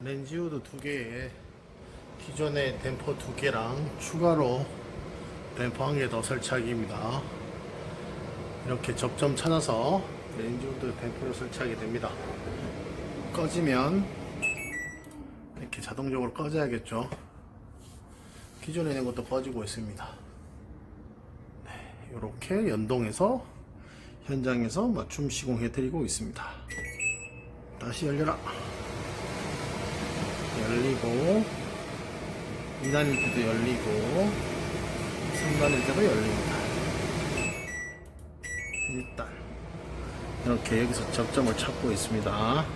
렌즈우드 2개에 기존의 댐퍼 2개랑 추가로 댐퍼 1개 더 설치하기입니다. 이렇게 접점 찾아서 렌즈우드 댐퍼를 설치하게 됩니다. 꺼지면 이렇게 자동적으로 꺼져야겠죠. 기존에 있는 것도 꺼지고 있습니다. 네, 이렇게 연동해서 현장에서 맞춤 시공해 드리고 있습니다. 다시 열려라. 열리고 2단일 때도 열리고 3단일 때도 열립니다. 일단 이렇게 여기서 접점을 찾고 있습니다.